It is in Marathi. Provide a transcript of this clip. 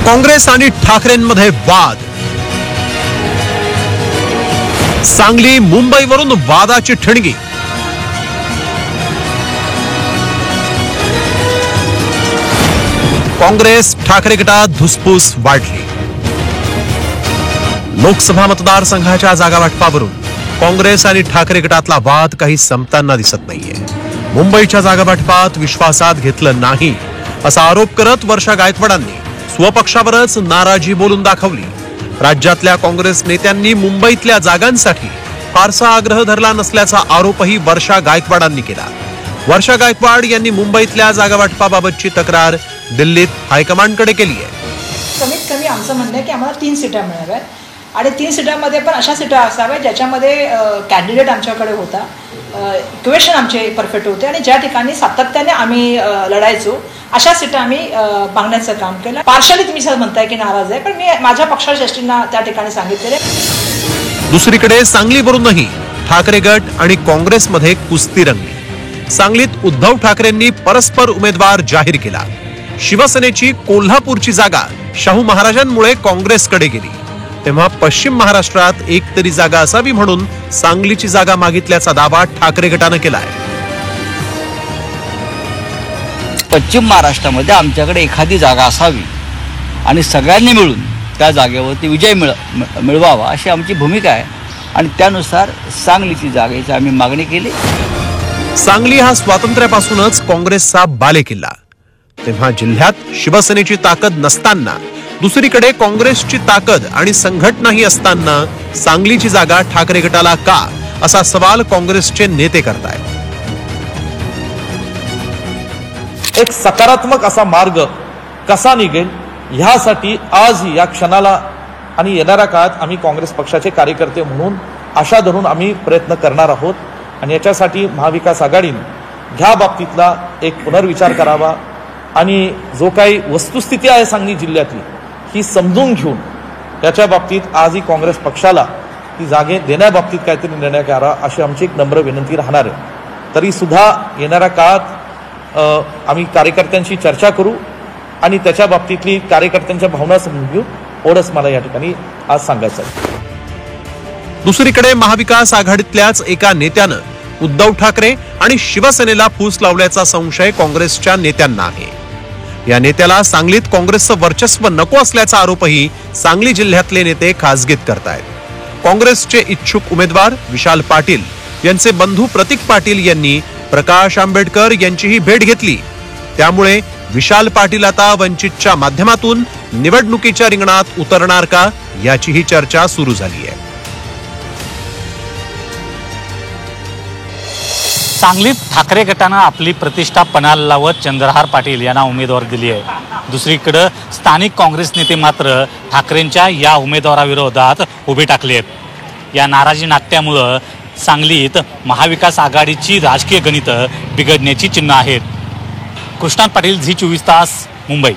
काँग्रेस आणि ठाकरेंमध्ये वाद. सांगली मुंबईवरून वादाची ठिणगी. काँग्रेस ठाकरे गटात धुसफूस वाढली. लोकसभा मतदारसंघाच्या जागा वाटपावरून काँग्रेस आणि ठाकरे गटातला वाद काही संपताना दिसत नाहीये. मुंबईच्या जागा वाटपात विश्वासात घेतलं नाही असा आरोप करत वर्षा गायकवाडांनी स्वपक्षावरच नाराजी बोलून दाखवली. राज्यातल्या काँग्रेस नेत्यांनी मुंबईतल्या जागांसाठी फारसा आग्रह धरला नसल्याचा आरोपही वर्षा गायकवाडांनी केला. वर्षा गायकवाड यांनी मुंबईतल्या जागा वाटपाबाबतची तक्रार दिल्लीत हायकमांडकडे केली आहे. कमीत कमी आमचं म्हणणं आहे की आम्हाला 3 सीटा मिळाव्यात आणि 3 सीटांमध्ये पण अशा सीटा असाव्यात ज्याच्यामध्ये कॅन्डिडेट आमच्याकडे होता, इक्वेशन आमचे परफेक्ट होते आणि ज्या ठिकाणी सातत्याने आम्ही लढायचो अशा सीटा आम्ही मागण्याचं काम केलं. पार्शली तुम्ही सर म्हणताय की नाराज आहे, पण मी माझ्या पक्षाच्या श्रेष्ठींना त्या ठिकाणी सांगितलेले. दुसरीकडे सांगलीवरूनही ठाकरे गट आणि काँग्रेसमध्ये कुस्ती रंगली. सांगलीत उद्धव ठाकरेंनी परस्पर उमेदवार जाहीर केला. शिवसेनेची कोल्हापूरची जागा शाहू महाराजांमुळे काँग्रेसकडे गेली. तेव्हा पश्चिम महाराष्ट्रात एक तरी जागा असावी म्हणून सांगलीची जागा मागितल्याचा दावा ठाकरे गटानं केलाय. पश्चिम महाराष्ट्रामध्ये आमच्याकडे एखादी जागा असावी आणि सगळ्यांनी मिळून त्या जागेवरती विजय मिळवावा अशी आमची भूमिका आहे आणि त्यानुसार सांगलीची जागेची आम्ही मागणी केली. सांगली हा स्वातंत्र्यापासूनच काँग्रेसचा बालेकिल्ला. तेव्हा जिल्ह्यात शिवसेनेची ताकद नसताना दुसरीकडे काँग्रेसची ताकद आणि संघटनाही असताना सांगलीची जागा ठाकरे गटाला का, असा सवाल काँग्रेसचे नेते करतायत. एक सकारात्मक असा मार्ग कसा निघेल ह्यासाठी आज या क्षणाला आणि येणाऱ्या काळात आम्ही काँग्रेस पक्षाचे कार्यकर्ते म्हणून आशा धरून आम्ही प्रयत्न करणार आहोत आणि याच्यासाठी महाविकास आघाडीने ह्या बाबतीतला एक पुनर्विचार करावा आणि जो काही वस्तुस्थिती आहे सांगली जिल्ह्यातली ही समजून घेऊन त्याच्या बाबतीत आजही काँग्रेस पक्षाला ती जागे देण्याबाबतीत काहीतरी निर्णय करा अशी आमची एक नम्र विनंती राहणार आहे. तरी सुद्धा येणाऱ्या काळात आम्ही कार्यकर्त्यांशी चर्चा करू आणि त्याच्या बाबतीतली कार्यकर्त्यांच्या भावना समजून घेऊ एवढंच मला या ठिकाणी आज सांगायचं आहे. दुसरीकडे महाविकास आघाडीतल्याच एका नेत्यानं उद्धव ठाकरे आणि शिवसेनेला फूस लावल्याचा संशय काँग्रेसच्या नेत्यांना आहे. या नेत्याला सांगलीत काँग्रेसचं वर्चस्व नको असल्याचा आरोपही सांगली जिल्ह्यातले नेते खासगीत करतायत. काँग्रेसचे इच्छुक उमेदवार विशाल पाटील यांचे बंधू प्रतीक पाटील यांनी प्रकाश आंबेडकर यांचीही भेट घेतली. त्यामुळे विशाल पाटील आता वंचितच्या माध्यमातून निवडणुकीच्या रिंगणात उतरणार का, याचीही चर्चा सुरू झाली आहे. सांगलीत ठाकरे गटानं आपली प्रतिष्ठा पणाला लावत चंद्रहार पाटील यांना उमेदवारी दिली आहे. दुसरीकडे स्थानिक काँग्रेस नेते मात्र ठाकरेंच्या या उमेदवाराविरोधात उभे टाकले आहेत. या नाराजी नाट्यामुळं सांगलीत महाविकास आघाडीची राजकीय गणितं बिघडण्याची चिन्ह आहेत. कृष्णात पाटील, झी 24 तास, मुंबई.